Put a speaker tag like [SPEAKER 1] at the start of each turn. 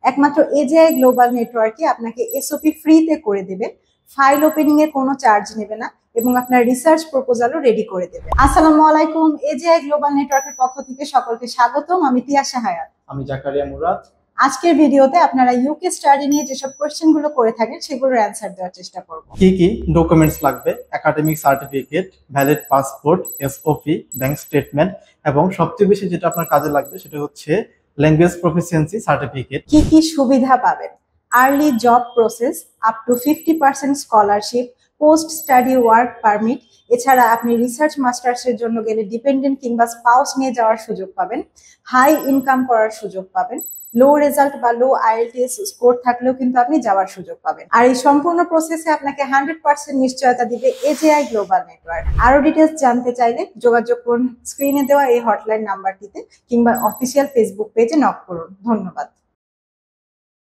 [SPEAKER 1] একমাত্র এজেআই গ্লোবাল নেটওয়ার্কে আপনাকে এসওপি ফ্রিতে করে দেবে, ফাইল ওপেনিং এর কোনো চার্জ নেবে না এবং আপনার রিসার্চ প্রপোজালও রেডি করে দেবে। আসসালামু আলাইকুম, এজেআই গ্লোবাল নেটওয়ার্কের পক্ষ থেকে সকলকে স্বাগতম। আমি তিয়াশা হায়াত।
[SPEAKER 2] আমি জাকারিয়া মুরাদ।
[SPEAKER 1] আজকের ভিডিওতে আপনারা ইউকে স্টাডি নিয়ে যেসব কোশ্চেনগুলো করে থাকেন সেগুলোর অ্যান্সার দেওয়ার চেষ্টা করব।
[SPEAKER 2] কি কি ডকুমেন্টস লাগবে? Academic certificate, valid passport, SOP, bank statement এবং সবচেয়ে বেশি যেটা আপনার কাজে লাগবে সেটা হচ্ছে ল্যাঙ্গুয়েজ প্রফিসিয়েন্সি সার্টিফিকেট।
[SPEAKER 1] কি কি সুবিধা পাবেন? Early job process, up to 50% scholarship, post study work permit, এছাড়া আপনি রিসার্চ মাস্টার্সের জন্য গেলে ডিপেন্ডেন্ট কিংবা স্পাউস নিয়ে যাওয়ার সুযোগ পাবেন, হাই ইনকাম করার সুযোগ পাবেন, লো রেজাল্ট বা লো আইএলটিএস স্কোর থাকলেও কিন্তু আপনি যাওয়ার সুযোগ পাবেন। আর এই সম্পূর্ণ প্রসেসে আপনাকে 100% নিশ্চয়তা দিবে এজেআই গ্লোবাল নেটওয়ার্ক। আরো ডিটেলস জানতে চাইলে যোগাযোগ করুন স্ক্রিনে দেওয়া এই হটলাইন নাম্বারটিতে কিংবা অফিসিয়াল ফেসবুক পেজে নক করুন। ধন্যবাদ।